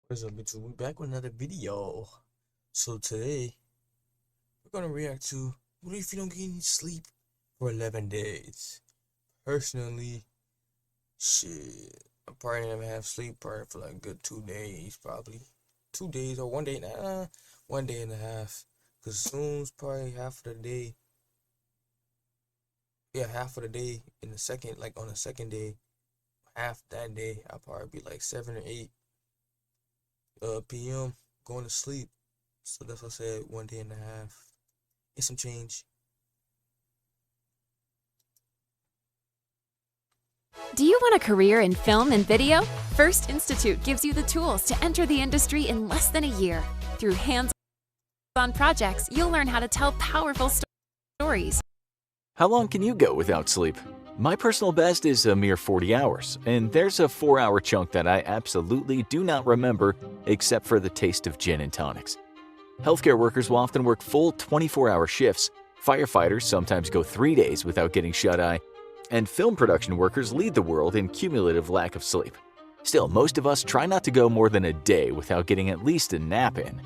What's up, bitch? We back with another video. So today we're gonna react to what if you don't get any sleep for 11 days. Personally, shit, I probably never have sleep probably for like a good 2 days, probably 2 days or 1 day, 1 day and a half. Cause soon as probably half of the day, yeah, half of the day in the second, like on the second day, half that day, I'll probably be like 7 or 8 p.m. going to sleep. So that's what I said, 1 day and a half. Get some change. Do you want a career in film and video? First Institute gives you the tools to enter the industry in less than a year. Through hands-on projects, you'll learn how to tell powerful stories. How long can you go without sleep? My personal best is a mere 40 hours, and there's a 4-hour chunk that I absolutely do not remember except for the taste of gin and tonics. Healthcare workers will often work full 24-hour shifts, firefighters sometimes go 3 days without getting shut-eye, and film production workers lead the world in cumulative lack of sleep. Still, most of us try not to go more than a day without getting at least a nap in.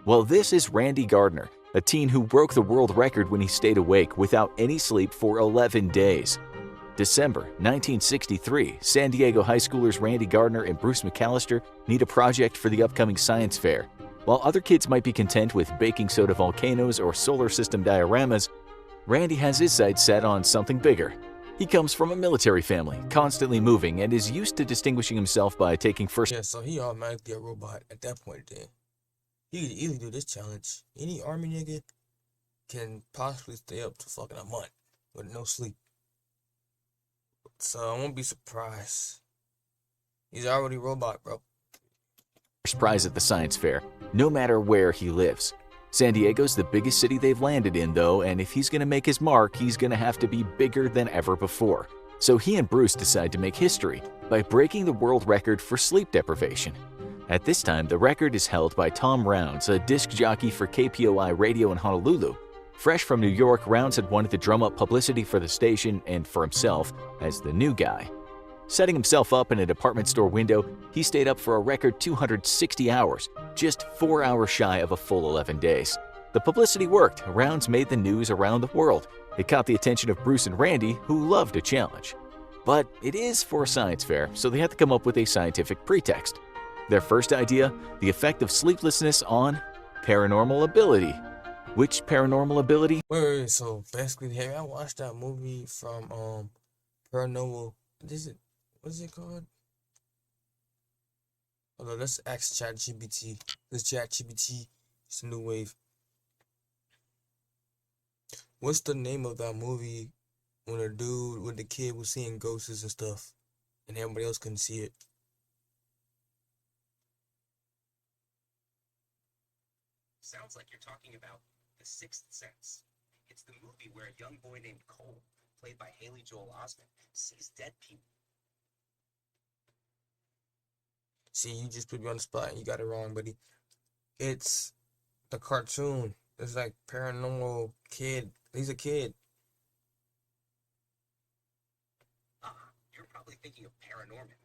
Well, this is Randy Gardner, a teen who broke the world record when he stayed awake without any sleep for 11 days. December 1963, San Diego high schoolers Randy Gardner and Bruce McAllister need a project for the upcoming science fair. While other kids might be content with baking soda volcanoes or solar system dioramas, Randy has his sights set on something bigger. He comes from a military family, constantly moving, and is used to distinguishing himself by taking first. Yeah, so he automatically a robot at that point then. He could easily do this challenge. Any army nigga can possibly stay up to fucking a month with no sleep. So I won't be surprised. He's already a robot, bro. First prize at the science fair, no matter where he lives. San Diego's the biggest city they've landed in, though, and if he's going to make his mark, he's going to have to be bigger than ever before. So he and Bruce decide to make history by breaking the world record for sleep deprivation. At this time, the record is held by Tom Rounds, a disc jockey for KPOI Radio in Honolulu. Fresh from New York, Rounds had wanted to drum up publicity for the station and for himself as the new guy. Setting himself up in a department store window, he stayed up for a record 260 hours, just 4 hours shy of a full 11 days. The publicity worked. Rounds made the news around the world. It caught the attention of Bruce and Randy, who loved a challenge. But it is for a science fair, so they had to come up with a scientific pretext. Their first idea, the effect of sleeplessness on paranormal ability. Which paranormal ability? Wait, so basically, have I watched that movie from Paranormal? What is it called? Hold on, let's ask ChatGPT. This ChatGPT is a new wave. What's the name of that movie when a dude with the kid was seeing ghosts and stuff, and everybody else couldn't see it? Sounds like you're talking about The Sixth Sense. It's the movie where a young boy named Cole, played by Haley Joel Osment, sees dead people. See, you just put me on the spot and you got it wrong, buddy. It's the cartoon. It's like paranormal kid. He's a kid. You're probably thinking of Paranorman.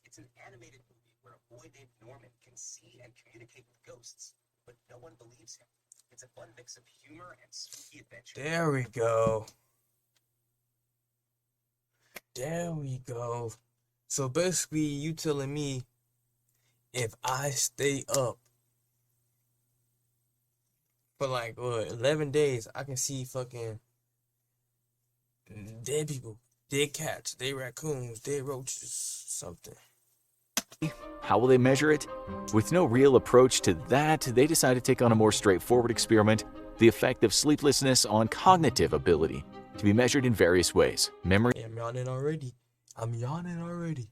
It's an animated movie where a boy named Norman can see and communicate with ghosts, but no one believes him. It's a fun mix of humor and spooky adventure. There we go. There we go. So basically, you telling me if I stay up for like what 11 days, I can see fucking dead people, dead cats, dead raccoons, dead roaches, something. How will they measure it? With no real approach to that, they decide to take on a more straightforward experiment, the effect of sleeplessness on cognitive ability, to be measured in various ways. Memory Yeah, I'm yawning already. I'm yawning already.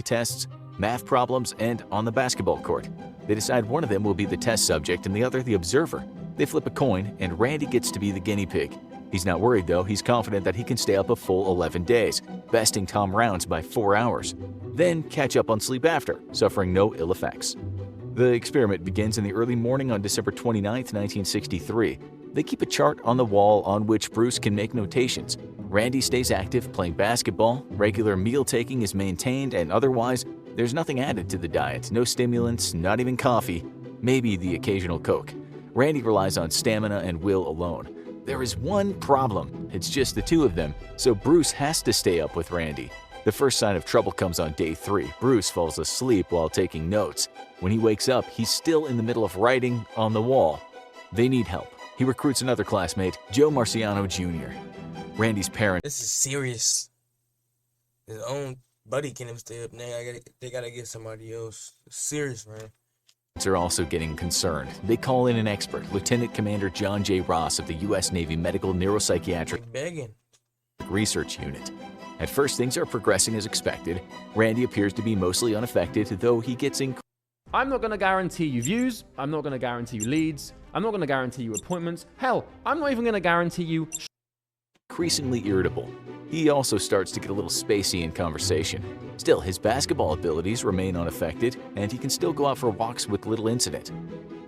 tests, math problems, and on the basketball court. They decide one of them will be the test subject and the other the observer. They flip a coin, and Randy gets to be the guinea pig. He's not worried, though. He's confident that he can stay up a full 11 days, besting Tom Rounds by 4 hours. Then catch up on sleep after, suffering no ill effects. The experiment begins in the early morning on December 29, 1963. They keep a chart on the wall on which Bruce can make notations. Randy stays active playing basketball, regular meal taking is maintained, and otherwise, There's nothing added to the diet, no stimulants, not even coffee, maybe the occasional Coke. Randy relies on stamina and will alone. There is one problem. It's just the two of them, so Bruce has to stay up with Randy. The first sign of trouble comes on day 3. Bruce falls asleep while taking notes. When he wakes up, he's still in the middle of writing on the wall. They need help. He recruits another classmate, Joe Marciano Jr. Randy's parents This is serious. His own buddy can't even stay up now. They gotta get somebody else. It's serious, man. are also getting concerned. They call in an expert, Lieutenant Commander John J. Ross of the U.S. Navy Medical Neuropsychiatric Begging. Research Unit. At first, things are progressing as expected. Randy appears to be mostly unaffected, though he gets I'm not going to guarantee you views. I'm not going to guarantee you leads. I'm not going to guarantee you appointments. Hell, I'm not even going to guarantee you increasingly irritable. He also starts to get a little spacey in conversation. Still, his basketball abilities remain unaffected, and he can still go out for walks with little incident.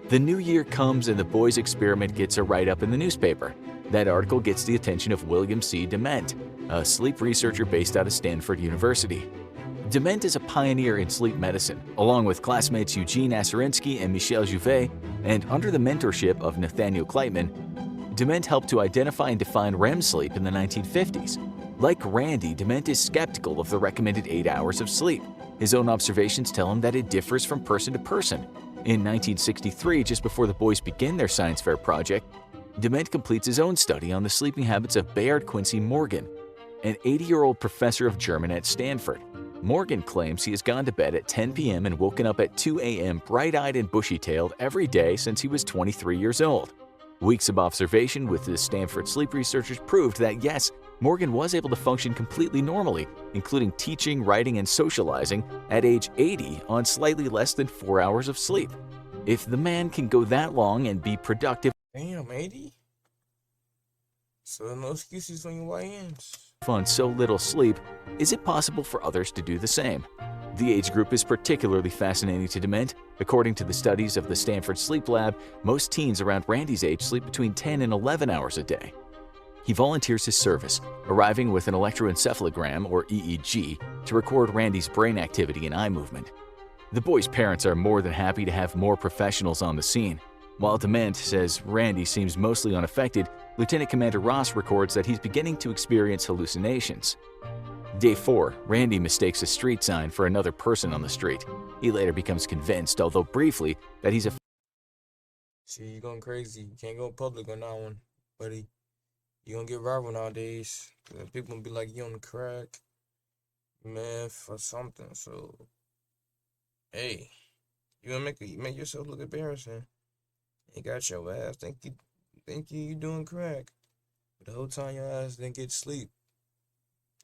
The new year comes and the boys' experiment gets a write-up in the newspaper. That article gets the attention of William C. Dement, a sleep researcher based out of Stanford University. Dement is a pioneer in sleep medicine, along with classmates Eugene Aserinsky and Michel Jouvet, and under the mentorship of Nathaniel Kleitman, Dement helped to identify and define REM sleep in the 1950s. Like Randy, Dement is skeptical of the recommended 8 hours of sleep. His own observations tell him that it differs from person to person. In 1963, just before the boys begin their science fair project, Dement completes his own study on the sleeping habits of Bayard Quincy Morgan, an 80-year-old professor of German at Stanford. Morgan claims he has gone to bed at 10 p.m. and woken up at 2 a.m. bright-eyed and bushy-tailed every day since he was 23 years old. Weeks of observation with the Stanford sleep researchers proved that yes, Morgan was able to function completely normally, including teaching, writing, and socializing at age 80 on slightly less than 4 hours of sleep. If the man can go that long and be productive Damn, 80? So no excuses on your YNs. on so little sleep, is it possible for others to do the same? The age group is particularly fascinating to Dement. According to the studies of the Stanford Sleep Lab, most teens around Randy's age sleep between 10 and 11 hours a day. He volunteers his service, arriving with an electroencephalogram, or EEG, to record Randy's brain activity and eye movement. The boys' parents are more than happy to have more professionals on the scene. While Dement says Randy seems mostly unaffected, Lieutenant Commander Ross records that he's beginning to experience hallucinations. Day 4, Randy mistakes a street sign for another person on the street. He later becomes convinced, although briefly, that he's a See, you going crazy. You can't go public on that one, buddy. You gonna get viral nowadays. People gonna be like, you on the crack, meth, or something. So, hey, you gonna make yourself look embarrassing. You got your ass. Think you doing crack. But the whole time your ass didn't get sleep.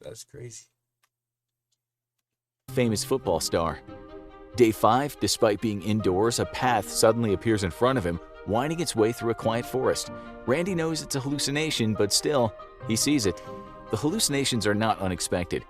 That's crazy. famous football star. Day 5, despite being indoors, a path suddenly appears in front of him, winding its way through a quiet forest. Randy knows it's a hallucination, but still, he sees it. The hallucinations are not unexpected.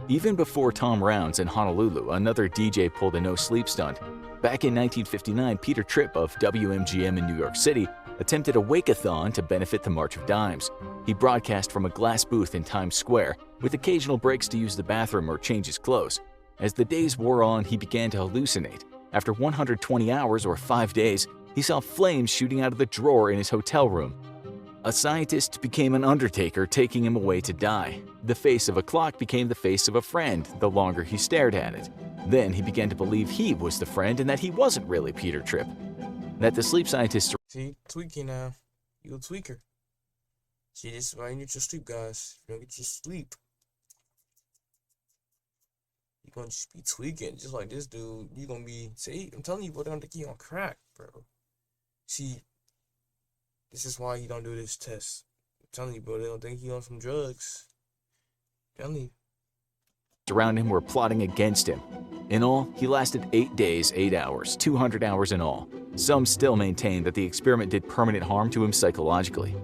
Even before Tom Rounds in Honolulu, another DJ pulled a no-sleep stunt. Back in 1959, Peter Tripp of WMGM in New York City attempted a wake-a-thon to benefit the March of Dimes. He broadcast from a glass booth in Times Square, with occasional breaks to use the bathroom or change his clothes. As the days wore on, he began to hallucinate. After 120 hours or 5 days, he saw flames shooting out of the drawer in his hotel room. A scientist became an undertaker, taking him away to die. The face of a clock became the face of a friend the longer he stared at it. Then he began to believe he was the friend and that he wasn't really Peter Tripp. That the sleep scientists See, tweaking now. You a tweaker. See, this is why you need your sleep, guys. If you don't get your sleep, you're gonna just be tweaking, just like this dude. You're gonna be, see, I'm telling you, bro, they don't think you on crack, bro. See, this is why you don't do this test. I'm telling you, bro, they don't think you on some drugs. I'm telling you. around him were plotting against him. In all, he lasted 8 days, 8 hours, 200 hours in all. Some still maintain that the experiment did permanent harm to him psychologically.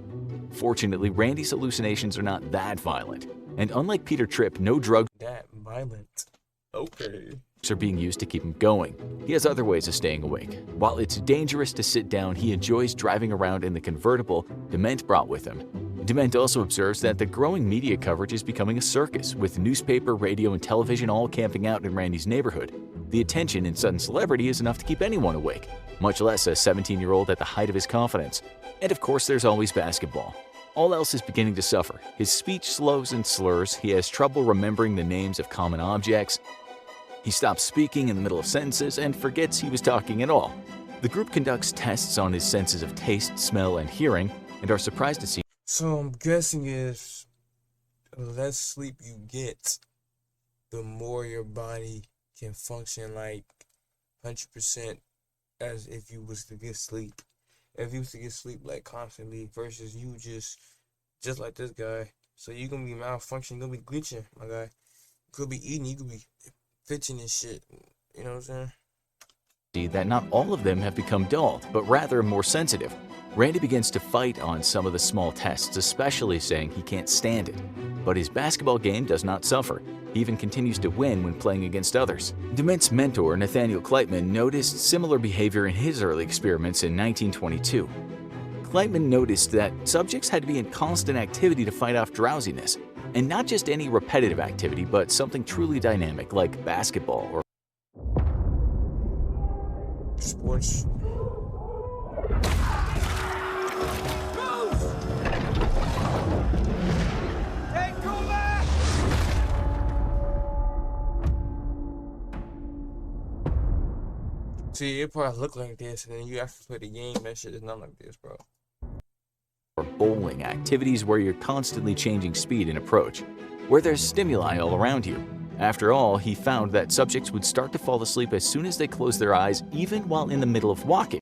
Fortunately, Randy's hallucinations are not that violent, and unlike Peter Tripp, no drugs That violent. Okay. are being used to keep him going. He has other ways of staying awake. While it's dangerous to sit down, he enjoys driving around in the convertible Dement brought with him. Dement also observes that the growing media coverage is becoming a circus, with newspaper, radio, and television all camping out in Randy's neighborhood. The attention and sudden celebrity is enough to keep anyone awake, much less a 17-year-old at the height of his confidence. And of course, there's always basketball. All else is beginning to suffer. His speech slows and slurs, he has trouble remembering the names of common objects, he stops speaking in the middle of sentences and forgets he was talking at all. The group conducts tests on his senses of taste, smell, and hearing, and are surprised to see. So I'm guessing is the less sleep you get, the more your body can function like 100% as if you was to get sleep. If you was to get sleep like constantly versus you just like this guy. So you gonna be malfunctioning, gonna be glitching, my guy. You could be eating, you could be fitching and shit. You know what I'm saying? That not all of them have become dulled, but rather more sensitive. Randy begins to fight on some of the small tests, especially saying he can't stand it. But his basketball game does not suffer. He even continues to win when playing against others. Dement's mentor, Nathaniel Kleitman, noticed similar behavior in his early experiments in 1922. Kleitman noticed that subjects had to be in constant activity to fight off drowsiness, and not just any repetitive activity, but something truly dynamic like basketball or Sports. See, it probably look like this, and then you actually play the game. That shit is not like this, bro. bowling, activities where you're constantly changing speed and approach, where there's stimuli all around you. After all, he found that subjects would start to fall asleep as soon as they closed their eyes, even while in the middle of walking.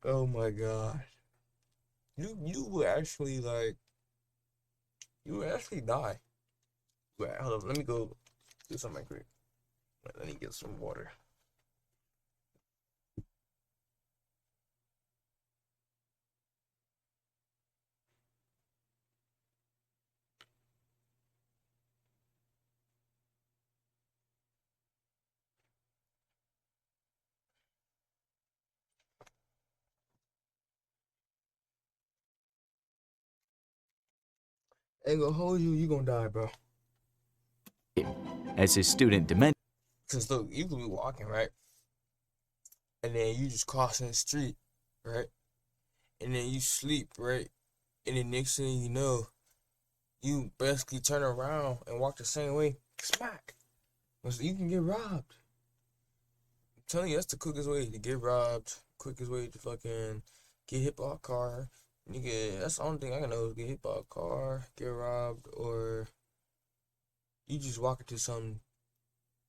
Oh my god. You would actually you would actually die. Wait, hold on, let me go do something quick. Let me get some water. Ain't gonna hold you, you gonna die, bro. As his student Dement. Cause look, you could be walking, right? And then you just crossing the street, right? And then you sleep, right? And the next thing you know, you basically turn around and walk the same way. Smack. So you can get robbed. I'm telling you, that's the quickest way to get robbed. Quickest way to fucking get hit by a car. Nigga, that's the only thing I can know is get hit by a car, get robbed, or you just walk into something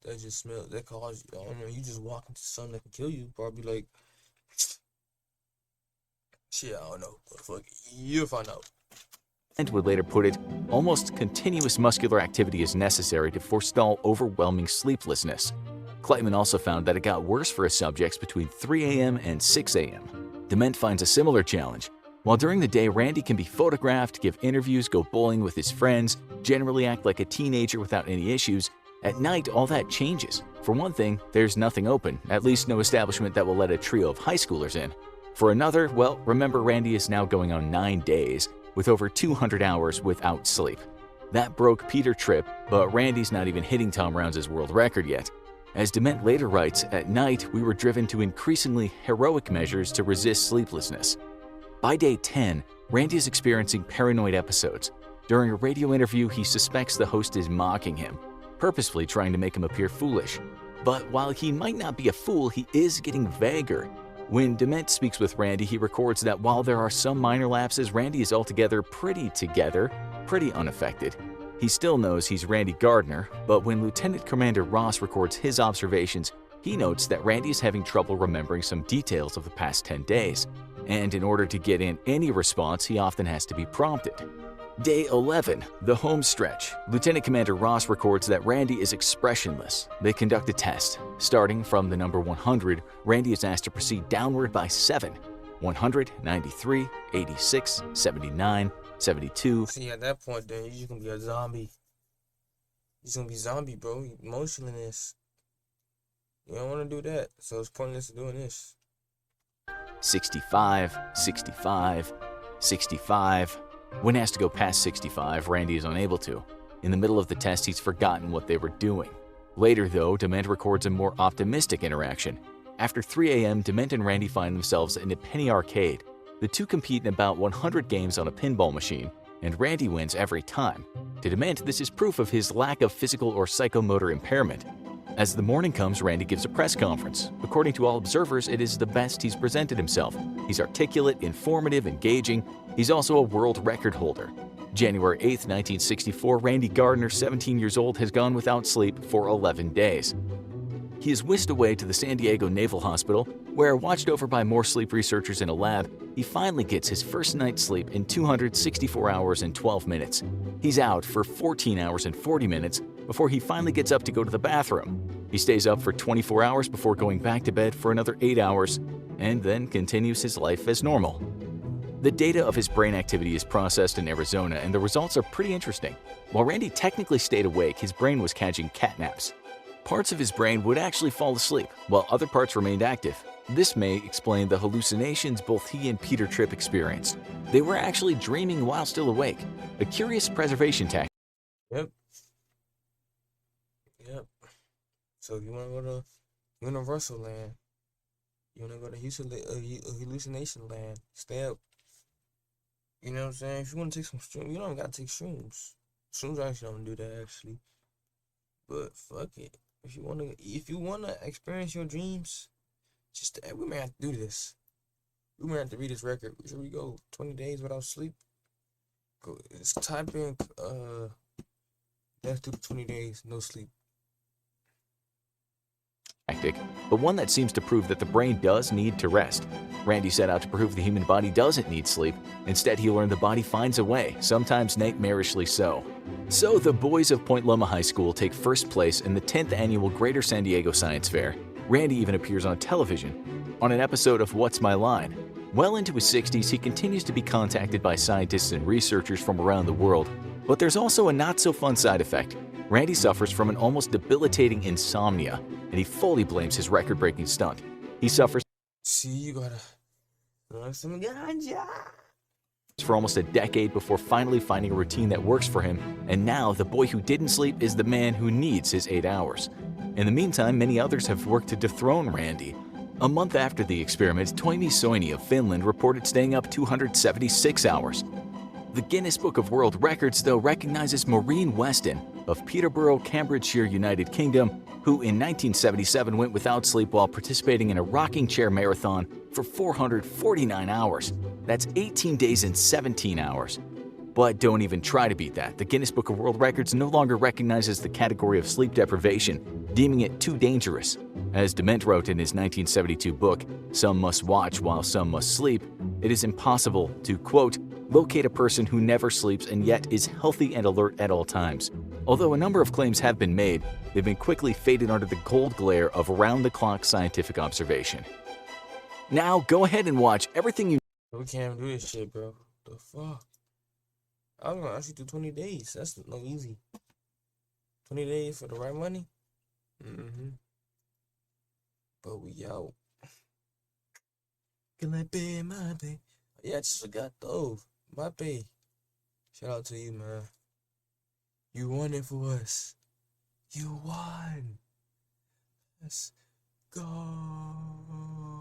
that just smells, that calls you. I don't know, you just walk into something that can kill you. Probably like, shit, I don't know. But fuck it, you'll find out. And would later put it, almost continuous muscular activity is necessary to forestall overwhelming sleeplessness. Kleitman also found that it got worse for his subjects between 3 a.m. and 6 a.m. Dement finds a similar challenge. While during the day, Randy can be photographed, give interviews, go bowling with his friends, generally act like a teenager without any issues, at night all that changes. For one thing, there's nothing open, at least no establishment that will let a trio of high schoolers in. For another, well, remember Randy is now going on 9 days, with over 200 hours without sleep. That broke Peter Tripp, but Randy's not even hitting Tom Rounds' world record yet. As Dement later writes, at night we were driven to increasingly heroic measures to resist sleeplessness. By day 10, Randy is experiencing paranoid episodes. During a radio interview, he suspects the host is mocking him, purposefully trying to make him appear foolish. But while he might not be a fool, he is getting vaguer. When Dement speaks with Randy, he records that while there are some minor lapses, Randy is altogether pretty together, pretty unaffected. He still knows he's Randy Gardner, but when Lieutenant Commander Ross records his observations, he notes that Randy is having trouble remembering some details of the past 10 days. And in order to get in any response, he often has to be prompted. Day 11, the home stretch. Lieutenant Commander Ross records that Randy is expressionless. They conduct a test. Starting from the number 100, Randy is asked to proceed downward by 7. 100, 93, 86, 79, 72. See, at that point, then you're just gonna be a zombie. You're just gonna be zombie, bro. Emotionless. You don't want to do that, so it's pointless doing this. 65, 65, 65. When asked to go past 65, Randy is unable to. In the middle of the test, he's forgotten what they were doing. Later, though, Dement records a more optimistic interaction. After 3 a.m., Dement and Randy find themselves in a penny arcade. The two compete in about 100 games on a pinball machine, and Randy wins every time. To Dement, this is proof of his lack of physical or psychomotor impairment. As the morning comes, Randy gives a press conference. According to all observers, it is the best he's presented himself. He's articulate, informative, engaging. He's also a world record holder. January 8, 1964, Randy Gardner, 17 years old, has gone without sleep for 11 days. He is whisked away to the San Diego Naval Hospital, where, watched over by more sleep researchers in a lab, he finally gets his first night's sleep in 264 hours and 12 minutes. He's out for 14 hours and 40 minutes before he finally gets up to go to the bathroom. He stays up for 24 hours before going back to bed for another 8 hours, and then continues his life as normal. The data of his brain activity is processed in Arizona, and the results are pretty interesting. While Randy technically stayed awake, his brain was catching catnaps. Parts of his brain would actually fall asleep, while other parts remained active. This may explain the hallucinations both he and Peter Tripp experienced. They were actually dreaming while still awake, a curious preservation tactic. Yep. So if you want to go to Universal Land, you want to go to hallucination land, stay up. You know what I'm saying? If you want to take some shrooms, you don't got to take shrooms. Shrooms actually don't do that, actually. But fuck it. If you wanna experience your dreams, we may have to do this. We may have to read this record. Here we go. 20 days without sleep. Go. Let's type in let's do 20 days no sleep. But one that seems to prove that the brain does need to rest. Randy set out to prove the human body doesn't need sleep. Instead, he learned the body finds a way, sometimes nightmarishly so. So the boys of Point Loma High School take first place in the 10th annual Greater San Diego Science Fair. Randy even appears on television, on an episode of What's My Line? Well into his 60s, he continues to be contacted by scientists and researchers from around the world. But there's also a not-so-fun side effect. Randy suffers from an almost debilitating insomnia, and he fully blames his record-breaking stunt. He suffers You gotta some ganja for almost a decade before finally finding a routine that works for him, and now the boy who didn't sleep is the man who needs his 8 hours. In the meantime, many others have worked to dethrone Randy. A month after the experiment, Toimi Soini of Finland reported staying up 276 hours. The Guinness Book of World Records, though, recognizes Maureen Weston of Peterborough, Cambridgeshire, United Kingdom, who in 1977 went without sleep while participating in a rocking chair marathon for 449 hours. That's 18 days and 17 hours. But don't even try to beat that. The Guinness Book of World Records no longer recognizes the category of sleep deprivation, deeming it too dangerous. As Dement wrote in his 1972 book, Some Must Watch While Some Must Sleep, it is impossible to, quote, locate a person who never sleeps and yet is healthy and alert at all times. Although a number of claims have been made, they've been quickly faded under the cold glare of round-the-clock scientific observation. Now, go ahead and watch everything you... We can't do this shit, bro. The fuck? I was gonna actually do 20 days. That's no easy. 20 days for the right money? But we out. Can I pay my pay? Yeah, I just forgot though. My pay. Shout out to you, man. You won it for us. You won. Let's go.